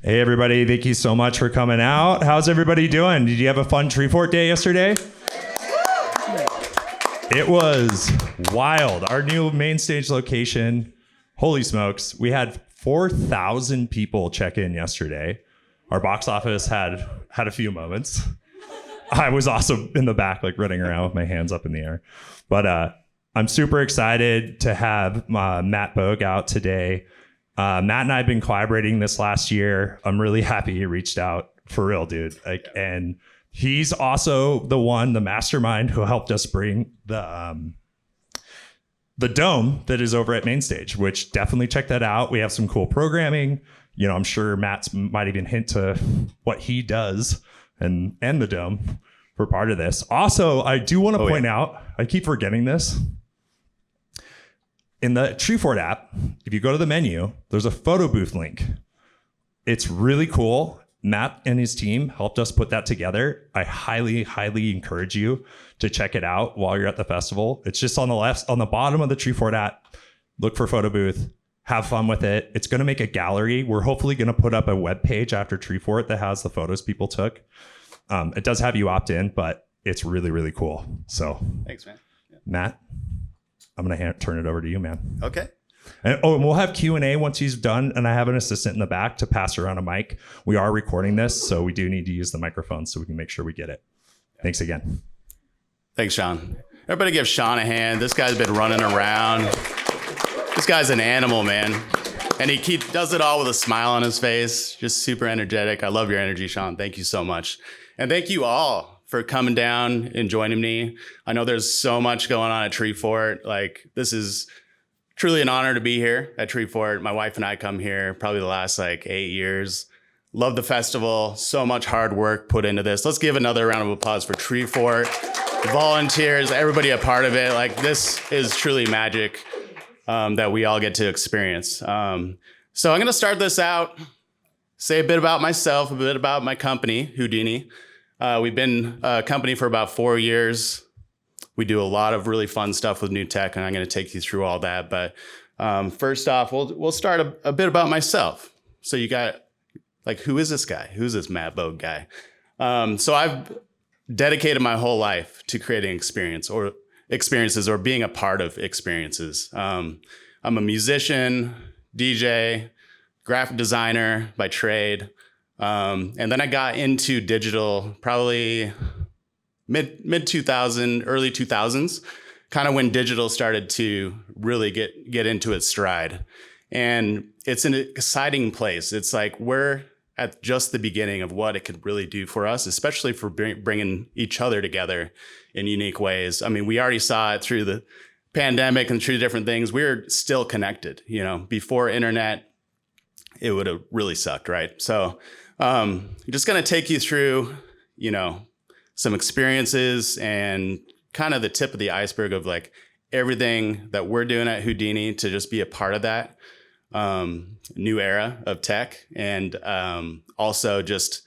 Hey everybody, thank you so much for coming out. How's everybody doing? Did you have a fun Tree Fort day yesterday? It was wild. Our new main stage location, holy smokes, we had 4,000 people check in yesterday. Our box office had a few moments. I was also in the back, like running around with my hands up in the air. But I'm super excited to have Matt Bogue out today. Matt and I have been collaborating this last year. I'm really happy he reached out, for real, dude. And he's also the mastermind who helped us bring the dome that is over at Main Stage, which definitely check that out. We have some cool programming. You know, I'm sure Matt's might even hint to what he does and the dome for part of this. Also, I do want to point out, I keep forgetting this. In the Tree Fort app, if you go to the menu, there's a photo booth link. It's really cool. Matt and his team helped us put that together. I highly, highly encourage you to check it out while you're at the festival. It's just on the left, on the bottom of the Tree Fort app. Look for photo booth. Have fun with it. It's going to make a gallery. We're hopefully going to put up a web page after Tree Fort that has the photos people took. It does have you opt in, but it's really, really cool. So thanks, man. Yeah. Matt, I'm going to turn it over to you, man. Okay. And we'll have Q&A once he's done. And I have an assistant in the back to pass around a mic. We are recording this, so we do need to use the microphone so we can make sure we get it. Thanks again. Thanks, Sean. Everybody give Sean a hand. This guy's been running around. This guy's an animal, man. And he does it all with a smile on his face. Just super energetic. I love your energy, Sean. Thank you so much. And thank you all for coming down and joining me. I know there's so much going on at Tree Fort. Like, this is truly an honor to be here at Tree Fort. My wife and I come here probably the last 8 years. Love the festival. So much hard work put into this. Let's give another round of applause for Tree Fort, volunteers, everybody a part of it. Like, this is truly magic that we all get to experience. So I'm going to start this out, say a bit about myself, a bit about my company, Houdini. We've been a company for about 4 years. We do a lot of really fun stuff with new tech, and I'm going to take you through all that. But first off, we'll start a bit about myself. So you got, who is this guy? Who's this Matt Bogue guy? So I've dedicated my whole life to creating experiences or being a part of experiences. I'm a musician, DJ, graphic designer by trade. And then I got into digital probably mid 2000, early 2000s, kind of when digital started to really get into its stride. And it's an exciting place. It's like we're at just the beginning of what it could really do for us, especially for bringing each other together in unique ways. I mean, we already saw it through the pandemic and through different things. We're still connected. You know, before internet, it would have really sucked, right? So I'm just going to take you through, some experiences and kind of the tip of the iceberg of everything that we're doing at Houdini to just be a part of that new era of tech. And also just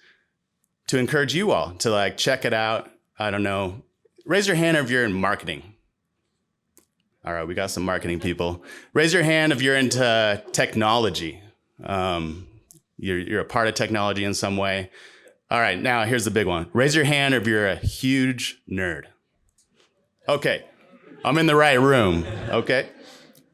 to encourage you all to check it out. I don't know. Raise your hand if you're in marketing. All right, we got some marketing people. Raise your hand if you're into technology. You're a part of technology in some way. All right, now here's the big one. Raise your hand if you're a huge nerd. Okay, I'm in the right room, okay?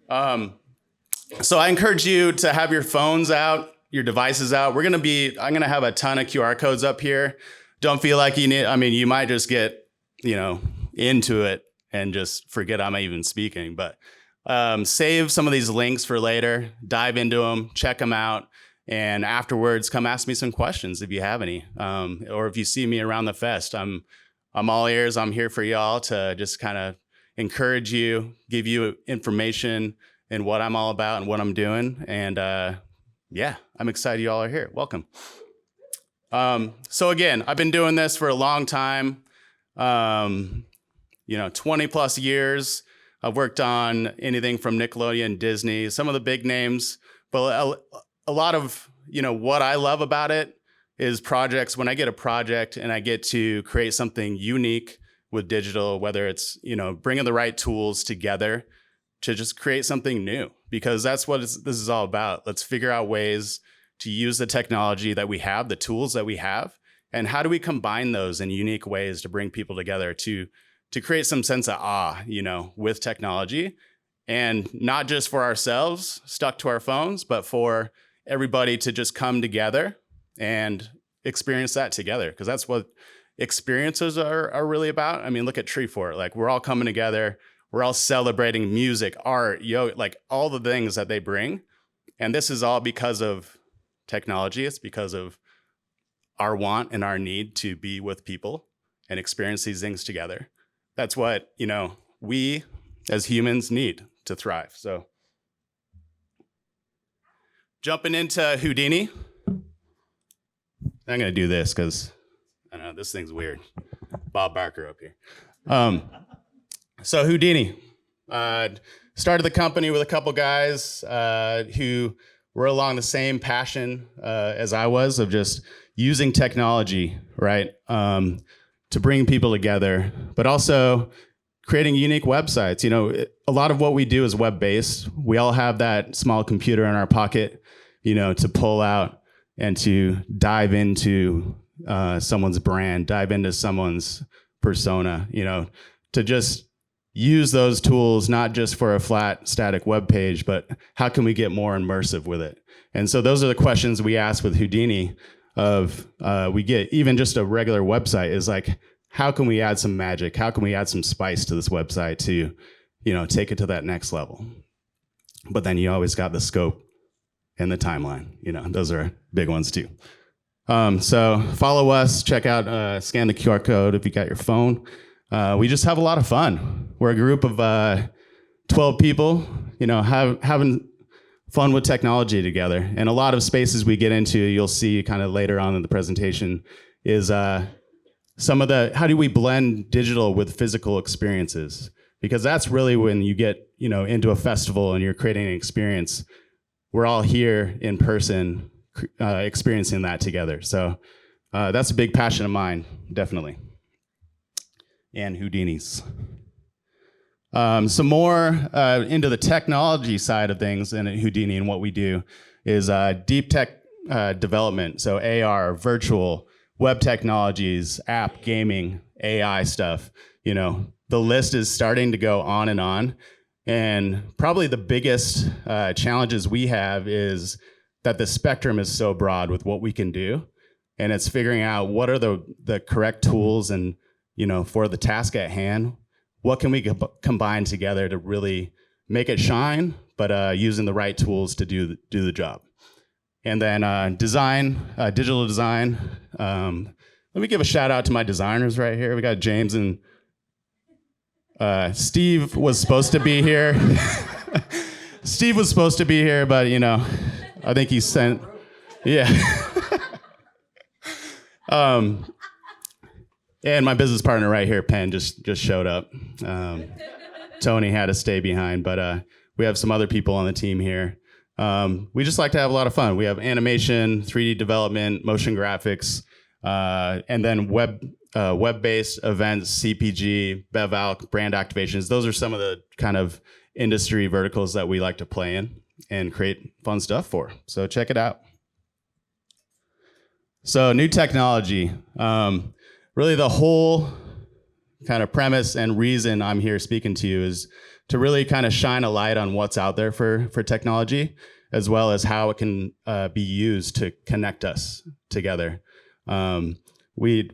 So I encourage you to have your phones out, your devices out. I'm gonna have a ton of QR codes up here. Don't feel like you might just get, into it and just forget I'm even speaking, but save some of these links for later, dive into them, check them out. And afterwards, come ask me some questions if you have any, or if you see me around the fest. I'm all ears. I'm here for y'all to just kind of encourage you, give you information and what I'm all about and what I'm doing. And I'm excited you all are here. Welcome. So again, I've been doing this for a long time, 20 plus years. I've worked on anything from Nickelodeon, Disney, some of the big names, but a lot of, what I love about it is projects. When I get a project and I get to create something unique with digital, whether it's, bringing the right tools together to just create something new, because that's what this is all about. Let's figure out ways to use the technology that we have, the tools that we have, and how do we combine those in unique ways to bring people together to create some sense of awe, with technology, and not just for ourselves stuck to our phones, but for everybody to just come together and experience that together, because that's what experiences are really about. I mean, look at Tree Fort. Like, we're all coming together. We're all celebrating music, art, yoga, like all the things that they bring. And this is all because of technology. It's because of our want and our need to be with people and experience these things together. That's what, we as humans need to thrive. So jumping into Houdini. I'm going to do this because I don't know, this thing's weird. Bob Barker up here. So Houdini, started the company with a couple guys who were along the same passion as I was, of just using technology, right, to bring people together, but also creating unique websites. A lot of what we do is web-based. We all have that small computer in our pocket, to pull out and to dive into someone's brand, dive into someone's persona, to just use those tools, not just for a flat static web page, but how can we get more immersive with it? And so those are the questions we ask with Houdini we get even just a regular website is like, how can we add some magic? How can we add some spice to this website to, take it to that next level? But then you always got the scope and the timeline, those are big ones too. So follow us, check out, scan the QR code if you got your phone. We just have a lot of fun. We're a group of 12 people, having fun with technology together. And a lot of spaces we get into, you'll see kind of later on in the presentation, is some of how do we blend digital with physical experiences? Because that's really when you get, into a festival and you're creating an experience. We're all here in person, experiencing that together. So that's a big passion of mine, definitely. And Houdini's. Some more into the technology side of things in Houdini, and what we do is deep tech development. So AR, virtual, web technologies, app, gaming, AI stuff. The list is starting to go on and on. And probably the biggest challenges we have is that the spectrum is so broad with what we can do. And it's figuring out what are the correct tools and, for the task at hand, what can we combine together to really make it shine, but using the right tools to do the job. And then design, digital design. Let me give a shout out to my designers right here. We got James and Steve was supposed to be here. Steve was supposed to be here, but I think he sent, yeah. And my business partner right here, Penn, just showed up. Tony had to stay behind, but we have some other people on the team here. We just like to have a lot of fun. We have animation, 3D development, motion graphics, and then web-based events, CPG, BevAlc, brand activations. Those are some of the kind of industry verticals that we like to play in and create fun stuff for. So check it out. So new technology. Really the whole kind of premise and reason I'm here speaking to you is to really kind of shine a light on what's out there for technology, as well as how it can be used to connect us together. A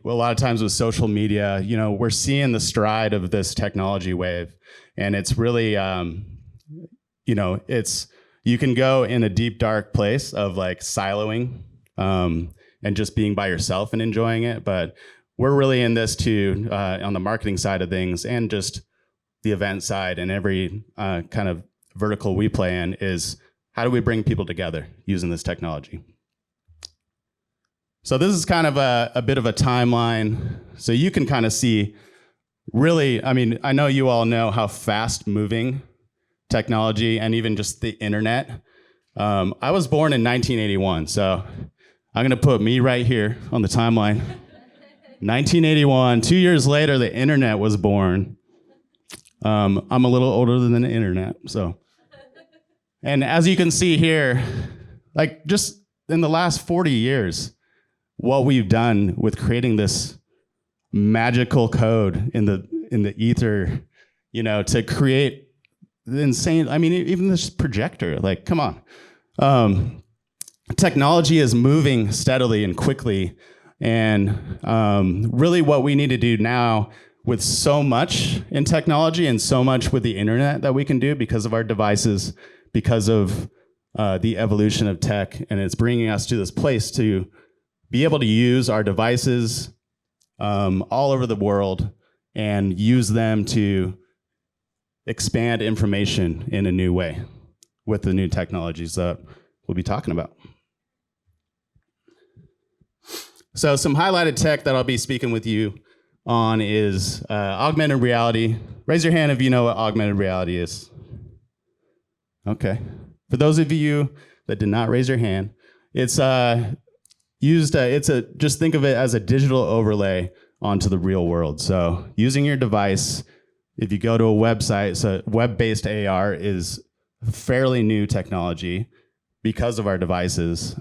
lot of times with social media, we're seeing the stride of this technology wave, and it's really, you can go in a deep, dark place of like siloing and just being by yourself and enjoying it. But we're really in this too, on the marketing side of things and just the event side, and every kind of vertical we play in is how do we bring people together using this technology? So this is kind of a bit of a timeline. So you can kind of see really, I know you all know how fast moving technology and even just the internet. I was born in 1981, so I'm gonna put me right here on the timeline. 1981, 2 years later, the internet was born. I'm a little older than the internet, so. And as you can see here, like just in the last 40 years, what we've done with creating this magical code in the ether, to create the insane, I mean, even this projector, like, come on. Technology is moving steadily and quickly. And really what we need to do now with so much in technology and so much with the internet that we can do because of our devices, because of the evolution of tech, and it's bringing us to this place to be able to use our devices all over the world and use them to expand information in a new way with the new technologies that we'll be talking about. So some highlighted tech that I'll be speaking with you on is augmented reality. Raise your hand if you know what augmented reality is. Okay. For those of you that did not raise your hand, it's just think of it as a digital overlay onto the real world. So using your device, if you go to a website, so web-based AR is fairly new technology because of our devices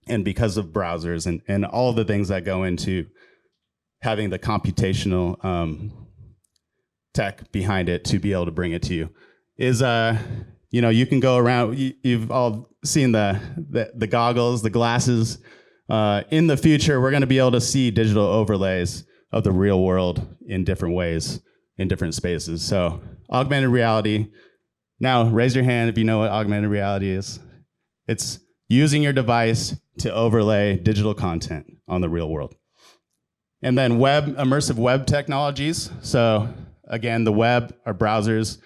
and because of browsers and all of the things that go into having the computational tech behind it to be able to bring it to you. Is you can go around. You've all seen the goggles, the glasses. In the future, we're going to be able to see digital overlays of the real world in different ways, in different spaces. So augmented reality. Now, raise your hand if you know what augmented reality is. It's using your device to overlay digital content on the real world. And then immersive web technologies. So again, the web, our browsers,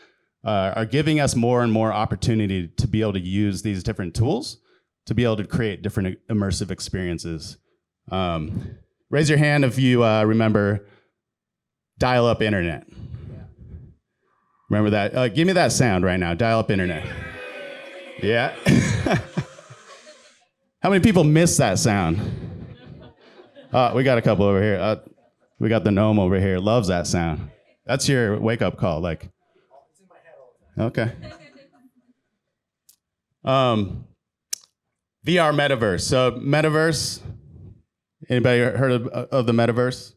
are giving us more and more opportunity to be able to use these different tools to be able to create different immersive experiences. Raise your hand if you remember dial-up internet. Remember that? Give me that sound right now, dial-up internet. Yeah. How many people miss that sound? We got a couple over here. We got the gnome over here, loves that sound. That's your wake-up call, like. Okay. VR metaverse. So metaverse, anybody heard of the metaverse?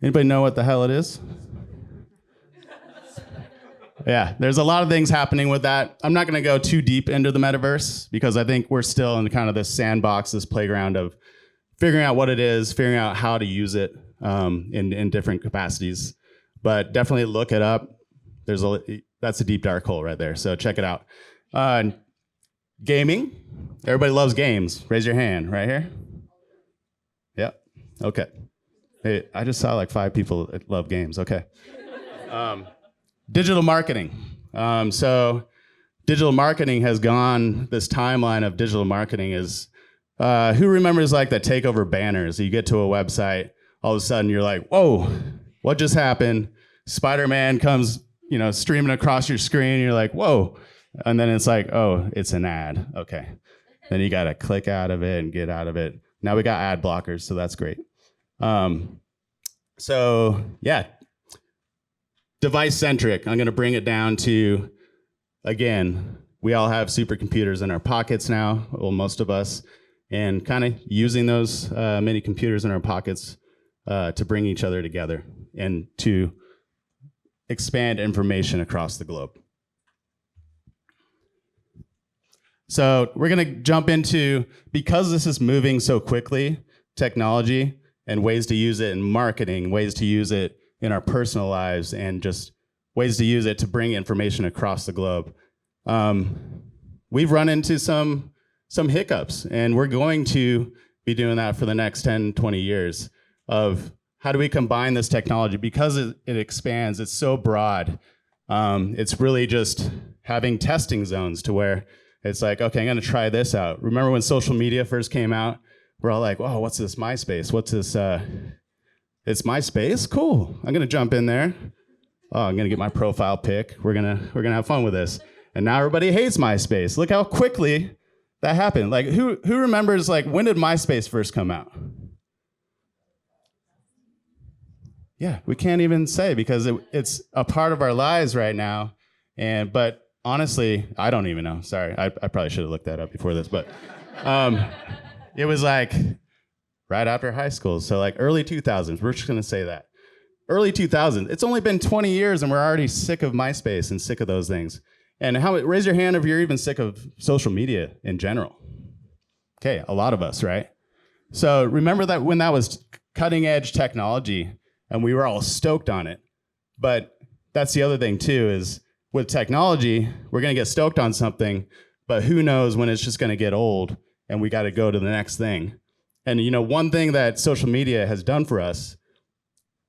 Anybody know what the hell it is? Yeah, there's a lot of things happening with that. I'm not going to go too deep into the metaverse because I think we're still in kind of this sandbox, this playground of figuring out what it is, figuring out how to use it in different capacities. But definitely look it up. That's a deep dark hole right there. So check it out. Gaming. Everybody loves games. Raise your hand right here. Yep. Okay. Hey, I just saw like 5 people that love games. Okay. Digital marketing. So digital marketing has gone, this timeline of digital marketing is, who remembers like the takeover banners? You get to a website, all of a sudden you're like, whoa, what just happened? Spider-Man comes, streaming across your screen. You're like, whoa. And then it's like, oh, it's an ad. Okay. Then you got to click out of it and get out of it. Now we got ad blockers, so that's great. So yeah, device-centric. I'm going to bring it down to, again, we all have supercomputers in our pockets now, well, most of us, and kind of using those mini computers in our pockets to bring each other together and to expand information across the globe. So we're going to jump into, because this is moving so quickly, technology and ways to use it in marketing, ways to use it in our personal lives, and just ways to use it to bring information across the globe. We've run into some hiccups, and we're going to be doing that for the next 10, 20 years of how do we combine this technology? Because it expands, it's so broad. It's really just having testing zones to where it's like, okay, I'm gonna try this out. Remember when social media first came out? We're all like, oh, what's this MySpace? What's this, it's MySpace? Cool, I'm gonna jump in there. Oh, I'm gonna get my profile pic. We're gonna have fun with this. And now everybody hates MySpace. Look how quickly that happened. Like, who remembers, like, when did MySpace first come out? Yeah, we can't even say because it's a part of our lives right now. But honestly, I don't even know. Sorry, I probably should have looked that up before this, but it was like right after high school. So like early 2000s, we're just gonna say that. Early 2000s, it's only been 20 years and we're already sick of MySpace and sick of those things. And raise your hand if you're even sick of social media in general. Okay, a lot of us, right? So remember that when that was cutting edge technology and we were all stoked on it. But that's the other thing too, is with technology, we're gonna get stoked on something, but who knows when it's just gonna get old and we gotta go to the next thing. And you know, one thing that social media has done for us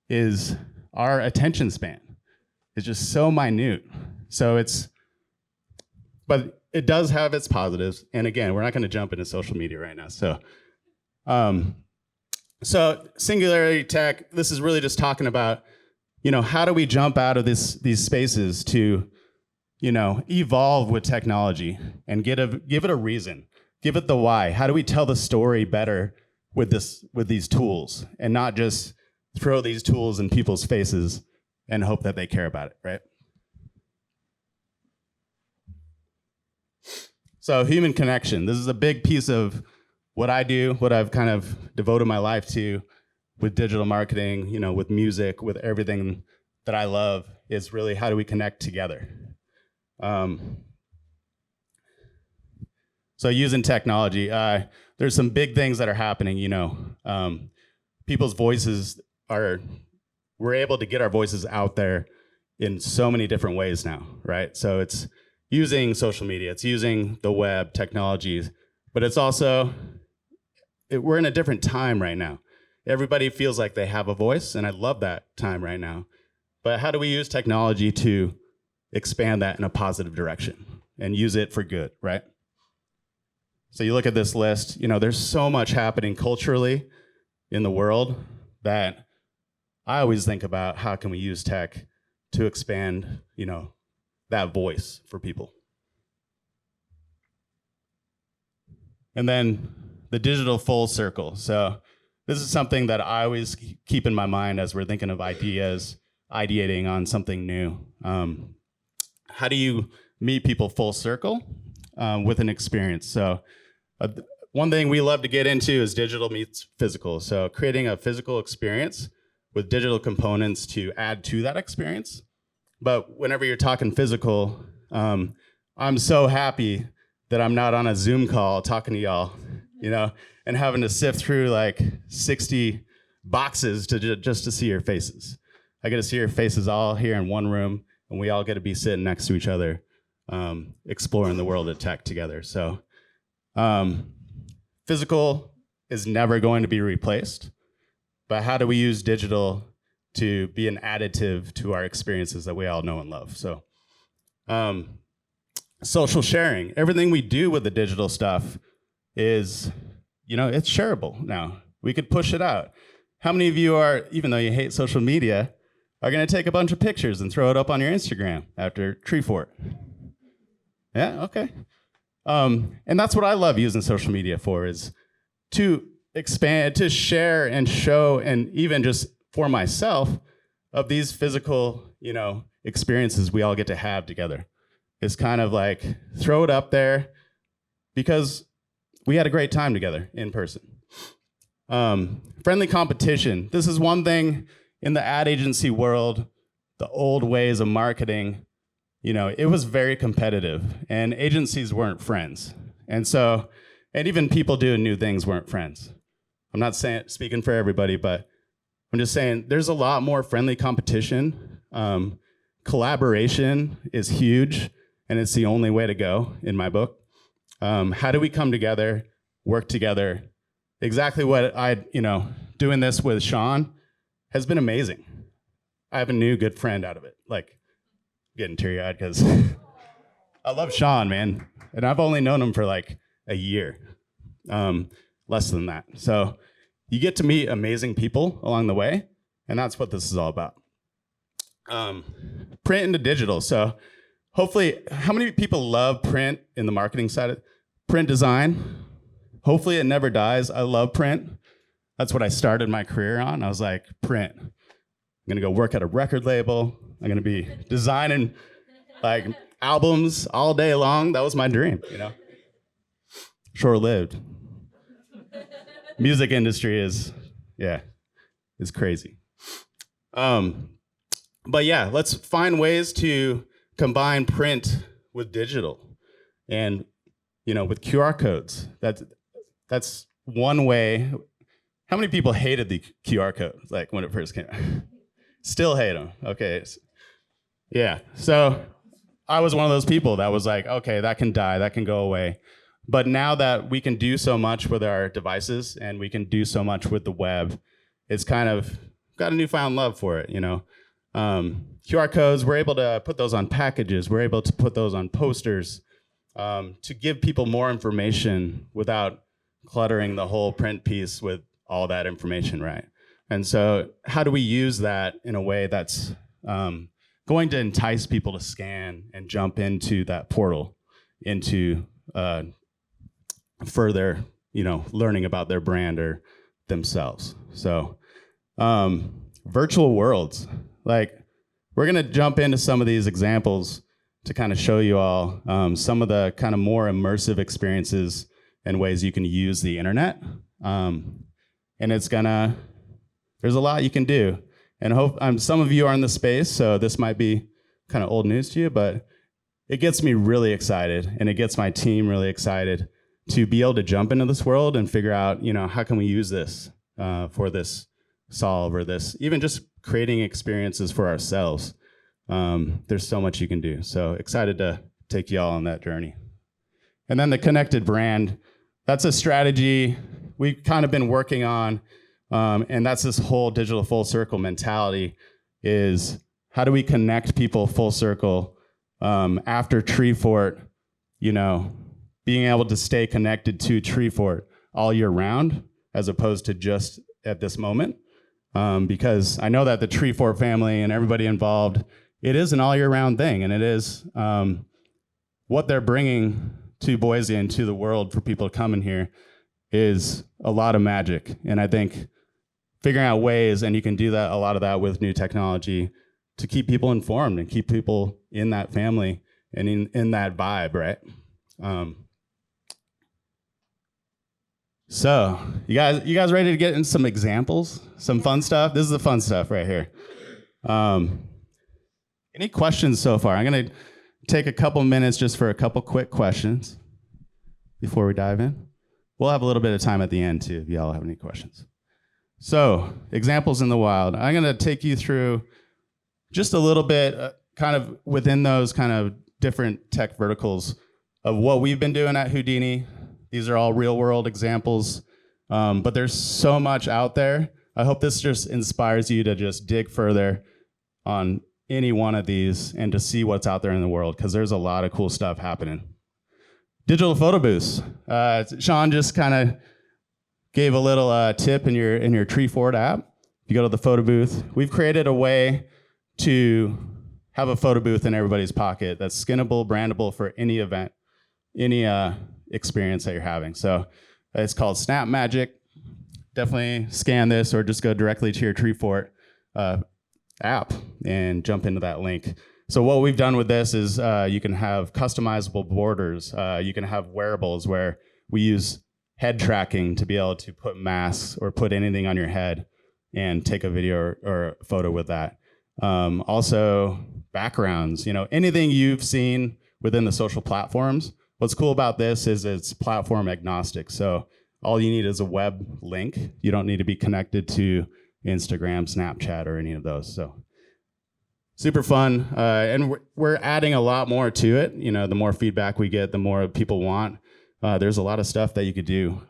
is our attention span is just so minute. But it does have its positives. And again, we're not gonna jump into social media right now. So singularity tech, this is really just talking about, you know, how do we jump out of these spaces to, you know, evolve with technology and give it a reason, give it the why. How do we tell the story better with these tools and not just throw these tools in people's faces and hope that they care about it, right? So human connection. This is a big piece of what I do, what I've kind of devoted my life to with digital marketing, you know, with music, with everything that I love, is really how do we connect together? So using technology, there's some big things that are happening, you know. People's voices we're able to get our voices out there in so many different ways now, right? So it's using social media, it's using the web, technologies, but it's also, we're in a different time right now. Everybody feels like they have a voice, and I love that time right now. But how do we use technology to expand that in a positive direction and use it for good, right? So you look at this list, you know, there's so much happening culturally in the world that I always think about how can we use tech to expand, you know, that voice for people. And then the digital full circle. So this is something that I always keep in my mind as we're thinking of ideas, ideating on something new. How do you meet people full circle with an experience? So one thing we love to get into is digital meets physical. So creating a physical experience with digital components to add to that experience. But whenever you're talking physical, I'm so happy that I'm not on a Zoom call talking to y'all, you know, and having to sift through like 60 boxes just to see your faces. I get to see your faces all here in one room, and we all get to be sitting next to each other, exploring the world of tech together. So physical is never going to be replaced, but how do we use digital to be an additive to our experiences that we all know and love? So social sharing, everything we do with the digital stuff is, you know, it's shareable now. We could push it out. How many of you are, even though you hate social media, are gonna take a bunch of pictures and throw it up on your Instagram after tree fort? Yeah, okay. And that's what I love using social media for, is to expand, to share and show, and even just for myself, of these physical, you know, experiences we all get to have together. It's kind of like throw it up there because we had a great time together in person. Friendly competition. This is one thing in the ad agency world, the old ways of marketing, you know, it was very competitive and agencies weren't friends. And even people doing new things weren't friends. I'm not speaking for everybody, but I'm just saying there's a lot more friendly competition. Collaboration is huge, and it's the only way to go in my book. How do we come together, work together? Exactly what doing this with Sean has been amazing. I have a new good friend out of it. Like, getting teary-eyed because I love Sean, man. And I've only known him for like a year, less than that. So you get to meet amazing people along the way, and that's what this is all about. Print into digital. So hopefully, how many people love print in the marketing side of print design? Hopefully it never dies. I love print. That's what I started my career on. I was like, print. I'm gonna go work at a record label. I'm gonna be designing like albums all day long. That was my dream, you know. Short-lived. Music industry is crazy. But yeah, let's find ways to combine print with digital, and with QR codes. That's one way. How many people hated the QR codes like when it first came out? Still hate them. Okay. Yeah. So I was one of those people that was like, okay, that can die, that can go away. But now that we can do so much with our devices and we can do so much with the web, it's kind of got a newfound love for it, QR codes, we're able to put those on packages. We're able to put those on posters to give people more information without cluttering the whole print piece with all that information, right? And so how do we use that in a way that's going to entice people to scan and jump into that portal, into further, learning about their brand or themselves. So virtual worlds, like we're gonna jump into some of these examples to kind of show you all some of the kind of more immersive experiences and ways you can use the internet. And there's a lot you can do. And some of you are in the space, so this might be kind of old news to you, but it gets me really excited, and it gets my team really excited to be able to jump into this world and figure out, how can we use this for this solve or this, even just creating experiences for ourselves. There's so much you can do. So excited to take you all on that journey. And then the connected brand, that's a strategy we've kind of been working on. And that's this whole digital full circle mentality is how do we connect people full circle after Treefort, being able to stay connected to Treefort all year round as opposed to just at this moment. Because I know that the Treefort family and everybody involved, it is an all year round thing, and it is what they're bringing to Boise and to the world for people to come in here is a lot of magic. And I think figuring out ways, and you can do that, a lot of that with new technology, to keep people informed and keep people in that family and in that vibe, right? So you guys ready to get into some examples, some fun stuff? This is the fun stuff right here. Any questions so far? I'm gonna take a couple minutes just for a couple quick questions before we dive in. We'll have a little bit of time at the end too, if y'all have any questions. So, examples in the wild. I'm gonna take you through just a little bit, kind of within those kind of different tech verticals of what we've been doing at Houdini. These are all real world examples, but there's so much out there. I hope this just inspires you to just dig further on any one of these and to see what's out there in the world, because there's a lot of cool stuff happening. Digital photo booths. Sean just kind of gave a little tip in your Treefort app. If you go to the photo booth, we've created a way to have a photo booth in everybody's pocket that's skinnable, brandable for any event, any experience that you're having. So it's called Snap Magic. Definitely scan this or just go directly to your Treefort app and jump into that link. So what we've done with this is you can have customizable borders. You can have wearables where we use head tracking to be able to put masks or put anything on your head and take a video or a photo with that. Also backgrounds, anything you've seen within the social platforms. What's cool about this is it's platform agnostic. So all you need is a web link. You don't need to be connected to Instagram, Snapchat, or any of those. So super fun. And we're adding a lot more to it. The more feedback we get, the more people want. There's a lot of stuff that you could do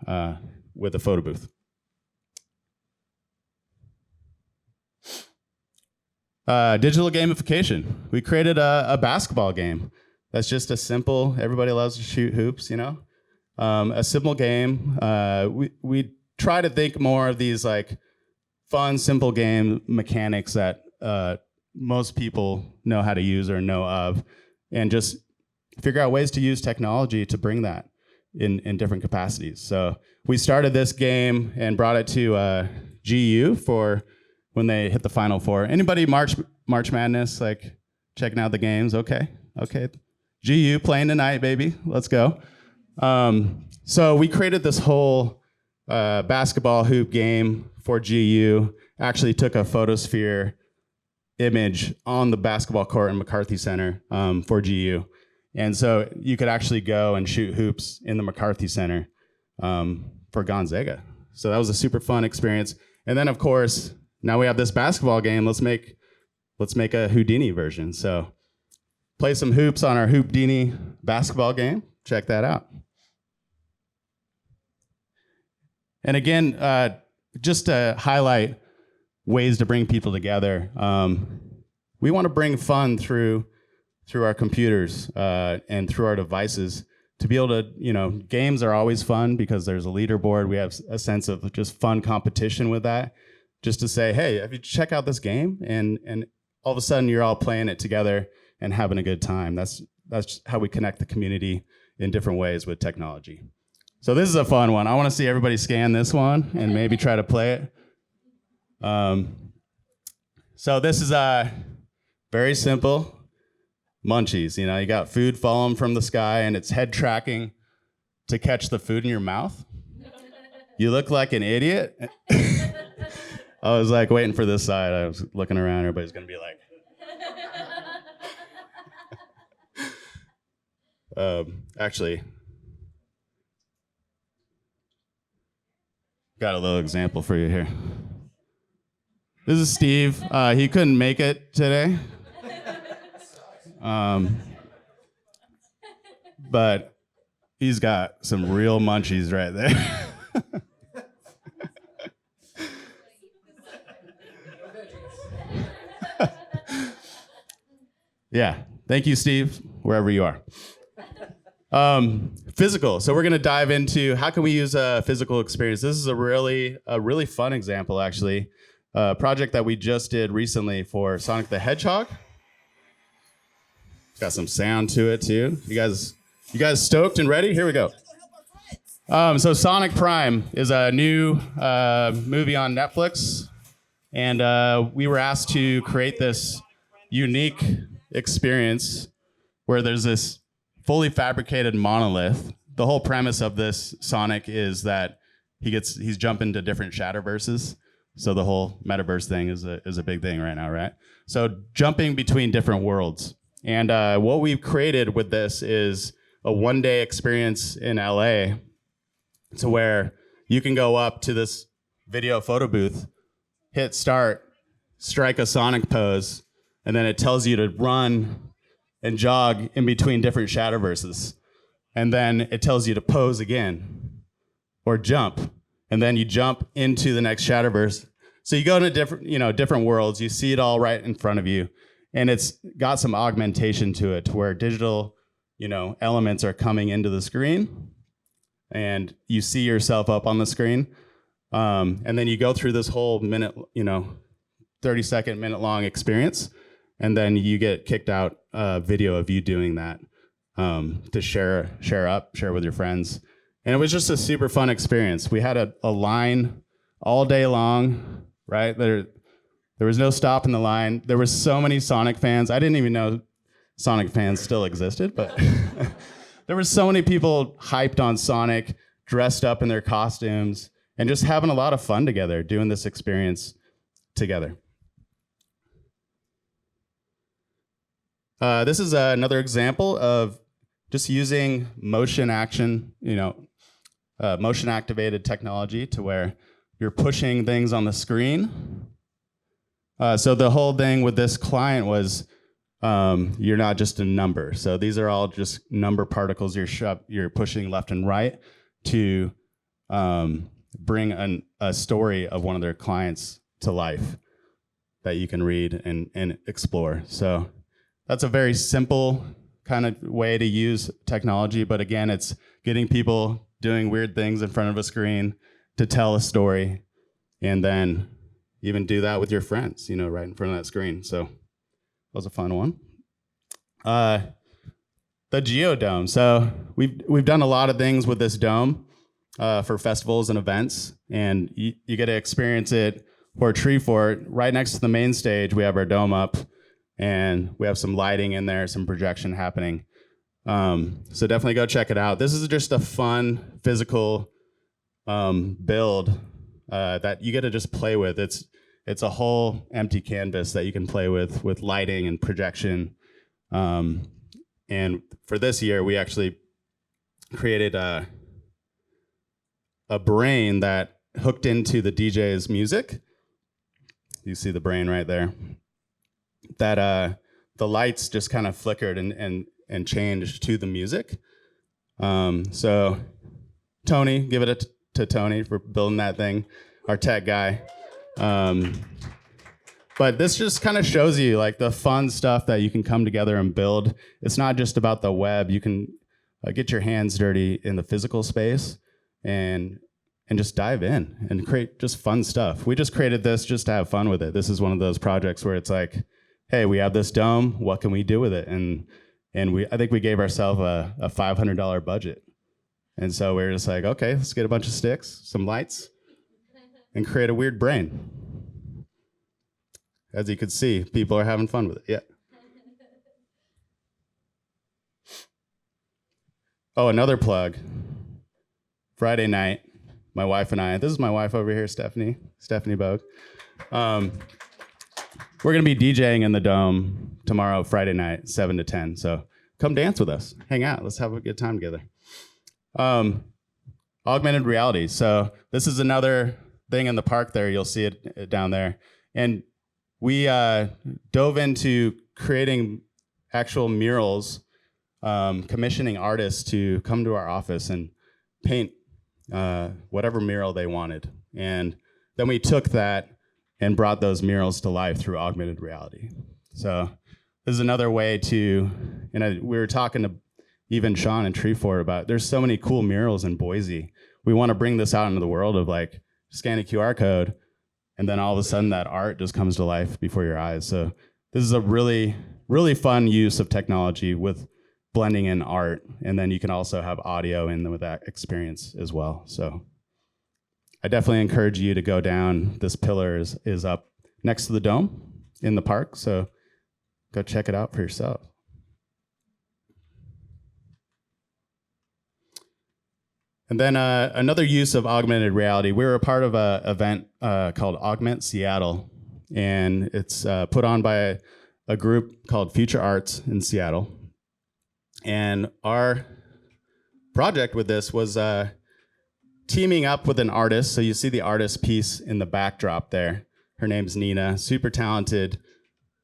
with a photo booth. Digital gamification. We created a basketball game that's just a simple, everybody loves to shoot hoops, a simple game. We try to think more of these like fun, simple game mechanics that most people know how to use or know of, and just figure out ways to use technology to bring that in different capacities. So we started this game and brought it to GU for when they hit the Final Four. Anybody March Madness, like checking out the games? Okay. GU playing tonight, baby. Let's go. So we created this whole basketball hoop game for GU. Actually took a photosphere image on the basketball court in McCarthy Center for GU. And so you could actually go and shoot hoops in the McCarthy Center for Gonzaga. So that was a super fun experience. And then, of course, now we have this basketball game. Let's make a Houdini version. So play some hoops on our Houdini basketball game. Check that out. And again, just to highlight ways to bring people together, we want to bring fun through our computers and through our devices to be able to, games are always fun because there's a leaderboard. We have a sense of just fun competition with that. Just to say, hey, if you check out this game, and all of a sudden you're all playing it together and having a good time. That's how we connect the community in different ways with technology. So this is a fun one. I want to see everybody scan this one and maybe try to play it. So this is very simple. Munchies, you got food falling from the sky and it's head tracking to catch the food in your mouth. You look like an idiot. I was like waiting for this side. I was looking around. Everybody's going to be like. Actually, got a little example for you here. This is Steve. He couldn't make it today. But he's got some real munchies right there. Yeah. Thank you, Steve, wherever you are. Physical. So we're going to dive into how can we use a physical experience. This is a really fun example, actually. A project that we just did recently for Sonic the Hedgehog. Got some sound to it too. You guys stoked and ready? Here we go. So Sonic Prime is a new movie on Netflix, and we were asked to create this unique experience where there's this fully fabricated monolith. The whole premise of this Sonic is that he's jumping to different Shatterverses. So the whole metaverse thing is a big thing right now, right? So jumping between different worlds. And what we've created with this is a one-day experience in LA to where you can go up to this video photo booth, hit start, strike a Sonic pose, and then it tells you to run and jog in between different Shatterverses. And then it tells you to pose again or jump. And then you jump into the next Shatterverse. So you go into different worlds. You see it all right in front of you. And it's got some augmentation to it where digital, elements are coming into the screen. And you see yourself up on the screen. And then you go through this whole minute, 30-second, minute-long experience. And then you get kicked out a video of you doing that to share with your friends. And it was just a super fun experience. We had a line all day long, right? There was no stop in the line. There were so many Sonic fans. I didn't even know Sonic fans still existed, but there were so many people hyped on Sonic, dressed up in their costumes, and just having a lot of fun together, doing this experience together. This is another example of just using motion activated technology to where you're pushing things on the screen. So the whole thing with this client was you're not just a number. So these are all just number particles you're pushing left and right to bring a story of one of their clients to life that you can read and explore. So that's a very simple kind of way to use technology. But again, it's getting people doing weird things in front of a screen to tell a story, and then even do that with your friends, right in front of that screen. So that was a fun one. The Geodome. So we've done a lot of things with this dome for festivals and events, and you get to experience it for Tree Fort. Right next to the main stage, we have our dome up, and we have some lighting in there, some projection happening. So definitely go check it out. This is just a fun physical build that you get to just play with. It's a whole empty canvas that you can play with lighting and projection. And for this year, we actually created a brain that hooked into the DJ's music. You see the brain right there. That the lights just kind of flickered and changed to the music. So Tony, give it to Tony for building that thing, our tech guy. But this just kind of shows you like the fun stuff that you can come together and build. It's not just about the web. You can get your hands dirty in the physical space and just dive in and create just fun stuff. We just created this just to have fun with it. This is one of those projects where it's like, hey, we have this dome. What can we do with it? And I think we gave ourselves a $500 budget. And so we were just like, okay, let's get a bunch of sticks, some lights, and create a weird brain. As you can see, people are having fun with it. Yeah. Oh, another plug. Friday night, my wife and I, this is my wife over here, Stephanie Bogue. We're going to be DJing in the Dome tomorrow, Friday night, 7 to 10. So come dance with us. Hang out. Let's have a good time together. Augmented reality. So this is another thing in the park there. You'll see it down there. And we dove into creating actual murals, commissioning artists to come to our office and paint whatever mural they wanted. And then we took that and brought those murals to life through augmented reality. So this is another way to, we were talking to even Sean and Treefort about, there's so many cool murals in Boise. We want to bring this out into the world of like, scan a QR code, and then all of a sudden that art just comes to life before your eyes. So this is a really, really fun use of technology with blending in art. And then you can also have audio in with that experience as well. So I definitely encourage you to go down. This pillar is up next to the dome in the park. So go check it out for yourself. And then another use of augmented reality, we were a part of an event called Augment Seattle. And it's put on by a group called Future Arts in Seattle. And our project with this was teaming up with an artist. So you see the artist piece in the backdrop there. Her name's Nina, super talented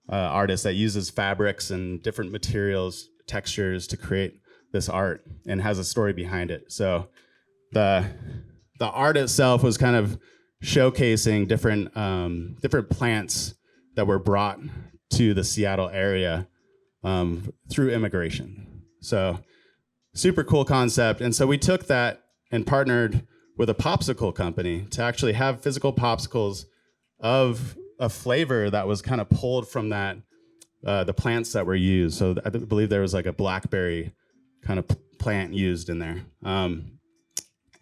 artist that uses fabrics and different materials, textures to create this art and has a story behind it. So the art itself was kind of showcasing different plants that were brought to the Seattle area through immigration. So super cool concept. And so we took that and partnered with a popsicle company to actually have physical popsicles of a flavor that was kind of pulled from that the plants that were used. So I believe there was like a blackberry kind of plant used in there.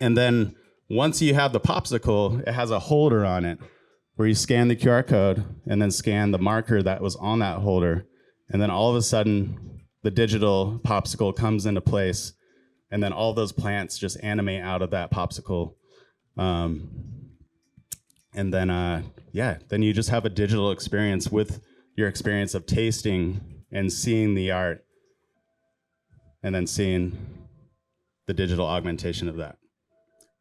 And then once you have the popsicle, it has a holder on it where you scan the QR code and then scan the marker that was on that holder. And then all of a sudden, the digital popsicle comes into place. And then all those plants just animate out of that popsicle. And then, then you just have a digital experience with your experience of tasting and seeing the art and then seeing the digital augmentation of that.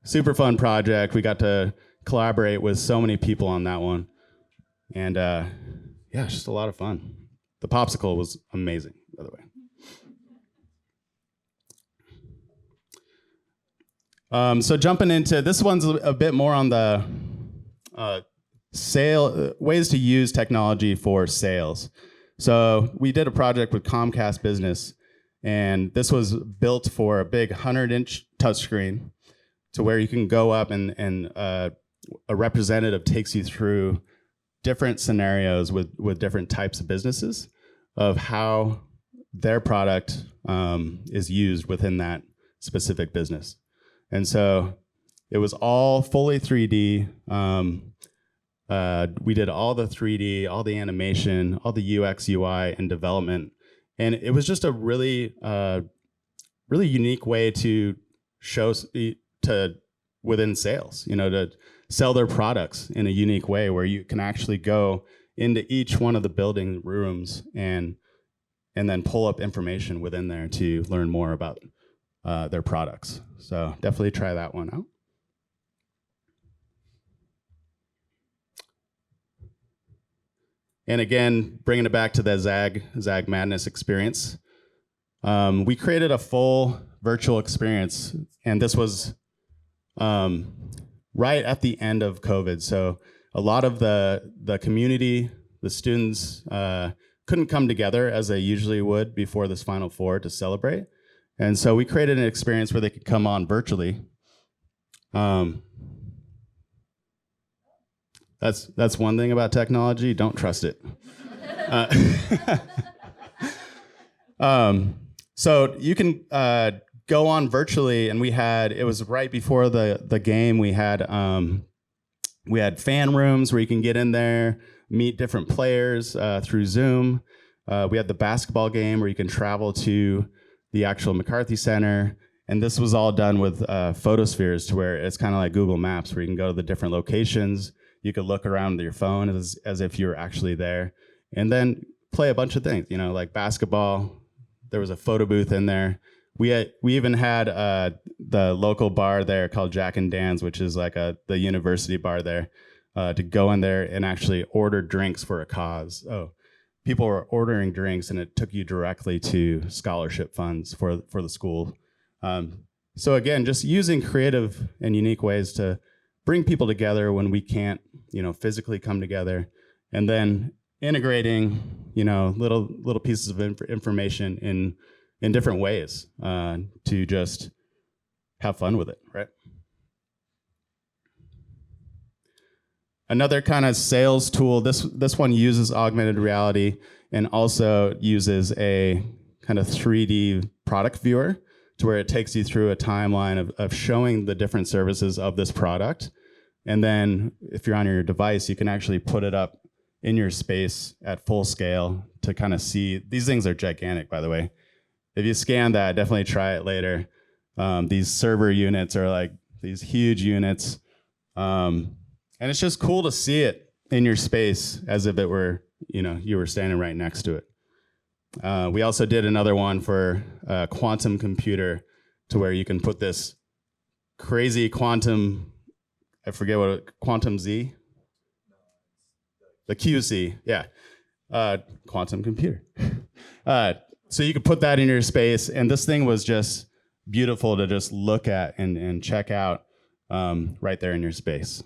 Super fun project. We got to collaborate with so many people on that one. And it's just a lot of fun. The popsicle was amazing, by the way. So jumping into, this one's a bit more on the ways to use technology for sales. So we did a project with Comcast Business, and this was built for a big 100-inch touchscreen to where you can go up and a representative takes you through different scenarios with different types of businesses of how their product is used within that specific business. And so it was all fully 3D. We did all the 3D, all the animation, all the UX, UI, and development. And it was just a really really unique way to show to within sales, to sell their products in a unique way where you can actually go into each one of the building rooms and then pull up information within there to learn more about their products. So definitely try that one out. And again, bringing it back to the Zag Madness experience, we created a full virtual experience, and this was right at the end of COVID. So a lot of the community, the students, couldn't come together as they usually would before this Final Four to celebrate. And so we created an experience where they could come on virtually. That's one thing about technology. Don't trust it. So you can go on virtually, and it was right before the game. We had fan rooms where you can get in there, meet different players through Zoom. We had the basketball game where you can travel to the actual McCarthy Center. And this was all done with photospheres, to where it's kind of like Google Maps, where you can go to the different locations. You could look around with your phone as if you were actually there, and then play a bunch of things, like basketball. There was a photo booth in there. We even had the local bar there called Jack and Dan's, which is like the university bar there, to go in there and actually order drinks for a cause. Oh, people were ordering drinks, and it took you directly to scholarship funds for the school. So again, just using creative and unique ways to bring people together when we can't, physically come together, and then integrating, little pieces of information in different ways to just have fun with it, right? Another kind of sales tool, this one uses augmented reality and also uses a kind of 3D product viewer, to where it takes you through a timeline of showing the different services of this product. And then if you're on your device, you can actually put it up in your space at full scale to kind of see. These things are gigantic, by the way. If you scan that, definitely try it later. These server units are like these huge units. And it's just cool to see it in your space as if it were, you were standing right next to it. We also did another one for a quantum computer, to where you can put this crazy quantum, I forget quantum Z? The QC, yeah. Quantum computer. So you could put that in your space, and this thing was just beautiful to just look at and check out right there in your space.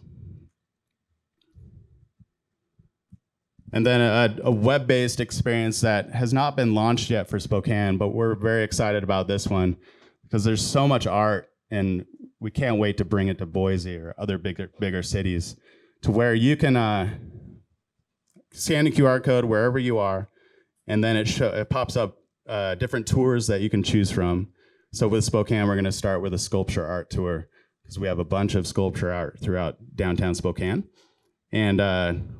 And then a web-based experience that has not been launched yet for Spokane, but we're very excited about this one because there's so much art, and we can't wait to bring it to Boise or other bigger cities, to where you can scan a QR code wherever you are, and then it pops up different tours that you can choose from. So with Spokane, we're going to start with a sculpture art tour, because we have a bunch of sculpture art throughout downtown Spokane. And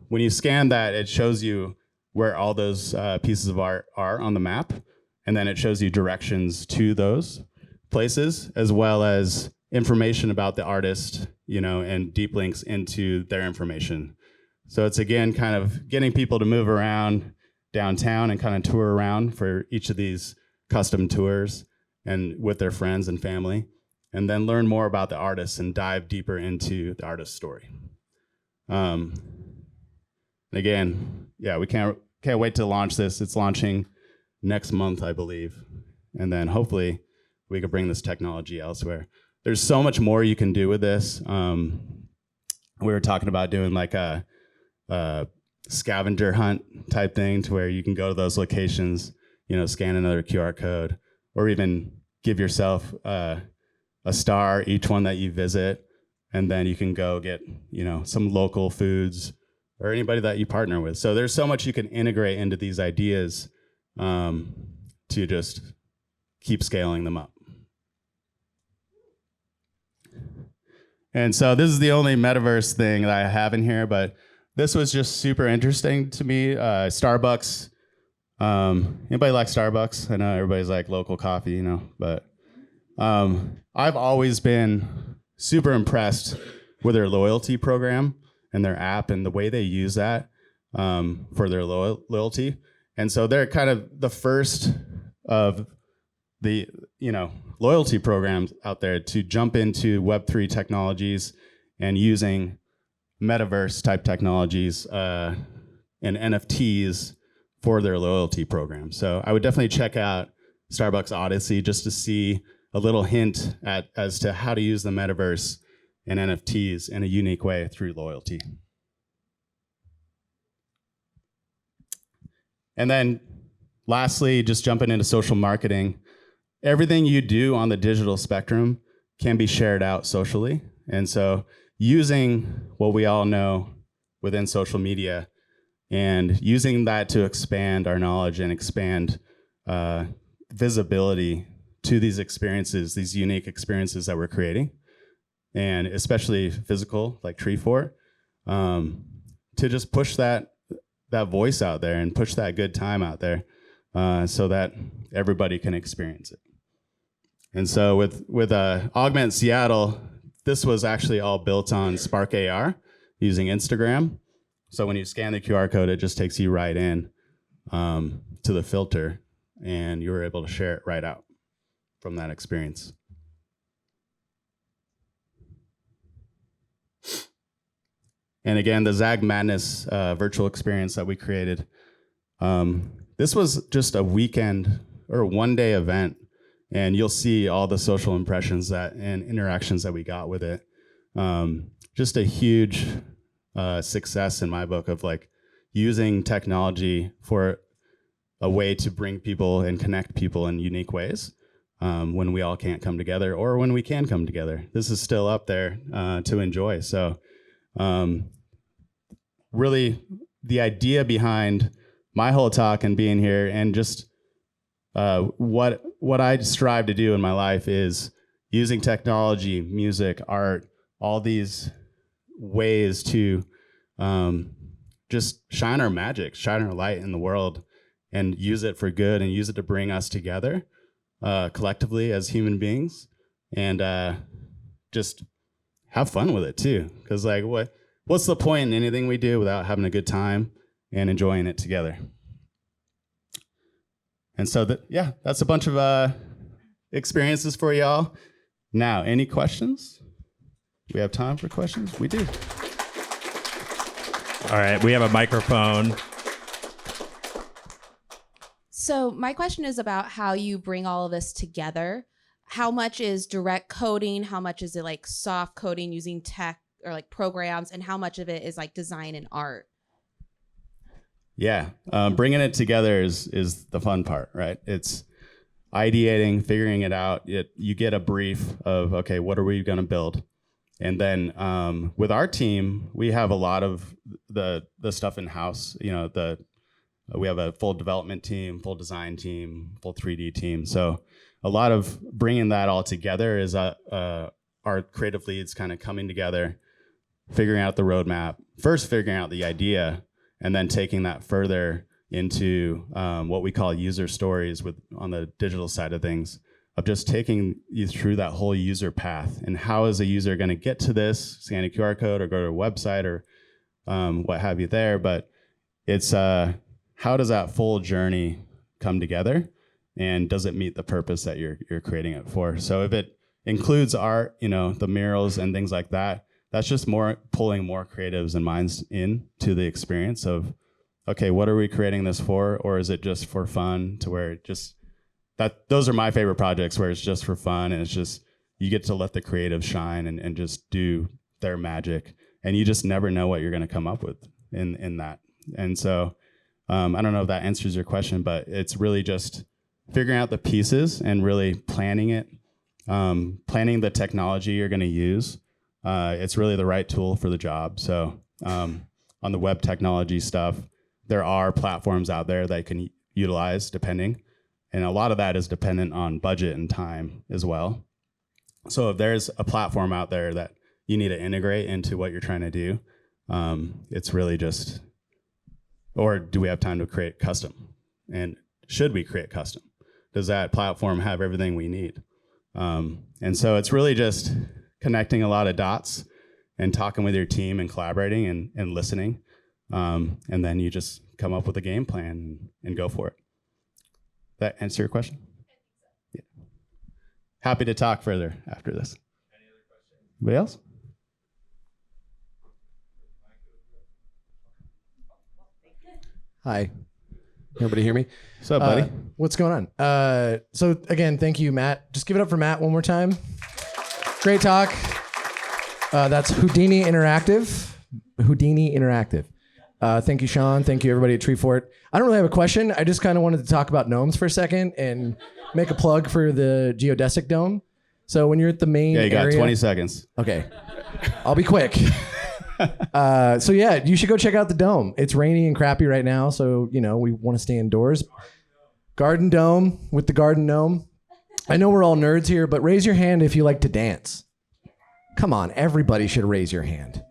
when you scan that, it shows you where all those pieces of art are on the map. And then it shows you directions to those places, as well as information about the artist, and deep links into their information. So it's, again, kind of getting people to move around downtown and kind of tour around for each of these custom tours, and with their friends and family, and then learn more about the artist and dive deeper into the artist's story. Again, yeah, we can't wait to launch this. It's launching next month, I believe. And then hopefully we could bring this technology elsewhere. There's so much more you can do with this. We were talking about doing like a scavenger hunt type thing, to where you can go to those locations, scan another QR code, or even give yourself a star each one that you visit. And then you can go get, some local foods, or anybody that you partner with. So there's so much you can integrate into these ideas to just keep scaling them up. And so this is the only metaverse thing that I have in here, but this was just super interesting to me. Starbucks. Anybody like Starbucks? I know everybody's like local coffee, but I've always been super impressed with their loyalty program and their app and the way they use that for their loyalty. And so they're kind of the first of the loyalty programs out there to jump into Web3 technologies and using metaverse type technologies and NFTs for their loyalty program. So I would definitely check out Starbucks Odyssey just to see a little hint as to how to use the metaverse and NFTs in a unique way through loyalty. And then lastly, just jumping into social marketing. Everything you do on the digital spectrum can be shared out socially. And so using what we all know within social media and using that to expand our knowledge and expand visibility to these experiences, these unique experiences that we're creating, and especially physical, like Tree Fort, to just push that voice out there and push that good time out there so that everybody can experience it. And so with Augment Seattle, this was actually all built on Spark AR using Instagram. So when you scan the QR code, it just takes you right in to the filter, and you were able to share it right out from that experience. And again, the Zag Madness virtual experience that we created, this was just a weekend or one-day event, and you'll see all the social impressions and interactions that we got with it. Just a huge success in my book of like using technology for a way to bring people and connect people in unique ways when we all can't come together, or when we can come together. This is still up there to enjoy. So really the idea behind my whole talk and being here, and just what I strive to do in my life, is using technology, music, art, all these ways to just shine our magic, shine our light in the world, and use it for good, and use it to bring us together collectively as human beings, and just have fun with it too. Because like, what's the point in anything we do without having a good time and enjoying it together? And so that's a bunch of experiences for y'all. Now, any questions? We have time for questions? We do. All right, we have a microphone. So my question is about how you bring all of this together. How much is direct coding? How much is it like soft coding using tech or like programs? And how much of it is like design and art? Yeah, bringing it together is the fun part, right? It's ideating, figuring it out. You get a brief of, okay, what are we going to build? And then with our team, we have a lot of the stuff in house. We have a full development team, full design team, full 3D team. So a lot of bringing that all together is our creative leads kind of coming together, figuring out the roadmap, first figuring out the idea, and then taking that further into what we call user stories on the digital side of things, of just taking you through that whole user path, and how is a user going to get to this, scan a QR code or go to a website or what have you there. But it's how does that full journey come together, and does it meet the purpose that you're creating it for? So if it includes art, the murals and things like that, that's just pulling more creatives and minds into the experience of, okay, what are we creating this for? Or is it just for fun, to where those are my favorite projects, where it's just for fun, and it's just, you get to let the creatives shine and just do their magic, and you just never know what you're going to come up with in that. And so I don't know if that answers your question, but it's really just figuring out the pieces and really planning it, planning the technology you're going to use. It's really the right tool for the job. So on the web technology stuff, there are platforms out there that you can utilize depending. And a lot of that is dependent on budget and time as well. So if there's a platform out there that you need to integrate into what you're trying to do, it's really just, or do we have time to create custom? And should we create custom? Does that platform have everything we need? And so it's really just connecting a lot of dots and talking with your team and collaborating and listening. And then you just come up with a game plan and go for it. That answer your question? Yeah. Happy to talk further after this. Any other questions? Anybody else? Hi. Everybody hear me? What's up, buddy? What's going on? So again, thank you, Matt. Just give it up for Matt one more time. Great talk. That's Houdini Interactive. Houdini Interactive. Thank you, Sean. Thank you, everybody at Tree Fort. I don't really have a question. I just kind of wanted to talk about gnomes for a second and make a plug for the geodesic dome. So when you're at the main Yeah, you got area, 20 seconds. Okay. I'll be quick. So yeah, you should go check out the dome. It's rainy and crappy right now, so we want to stay indoors. Garden Dome with the Garden Gnome. I know we're all nerds here, but raise your hand if you like to dance. Come on, everybody should raise your hand.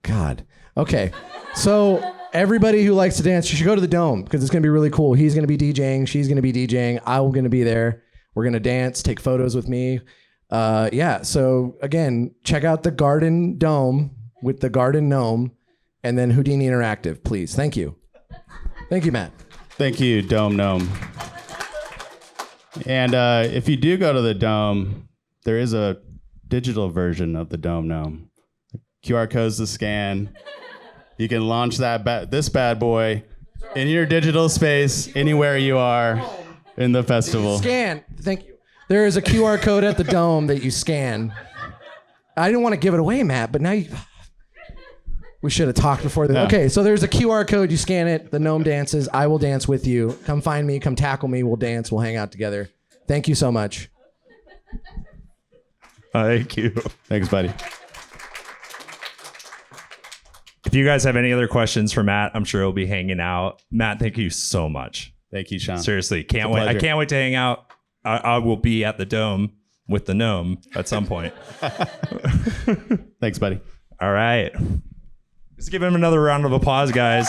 God. Okay. So everybody who likes to dance, you should go to the dome because it's going to be really cool. He's going to be DJing. She's going to be DJing. I'm going to be there. We're going to dance, take photos with me. Yeah. So again, check out the Garden Dome with the Garden Gnome and then Houdini Interactive, please. Thank you. Thank you, Matt. Thank you, Dome Gnome. And if you do go to the Dome, there is a digital version of the Dome Gnome. QR codes to scan. You can launch this bad boy in your digital space anywhere you are in the festival. Scan. Thank you. There is a QR code at the Dome that you scan. I didn't want to give it away, Matt, but now we should have talked before that. Yeah. Okay, so there's a QR code. You scan it. The gnome dances. I will dance with you. Come find me. Come tackle me. We'll dance. We'll hang out together. Thank you so much. Thank you. Thanks, buddy. If you guys have any other questions for Matt, I'm sure he'll be hanging out. Matt, thank you so much. Thank you, Sean. Seriously, can't It's a wait. I pleasure. can't wait to hang out. I will be at the Dome with the gnome at some point. Thanks, buddy. All right. Let's give him another round of applause, guys.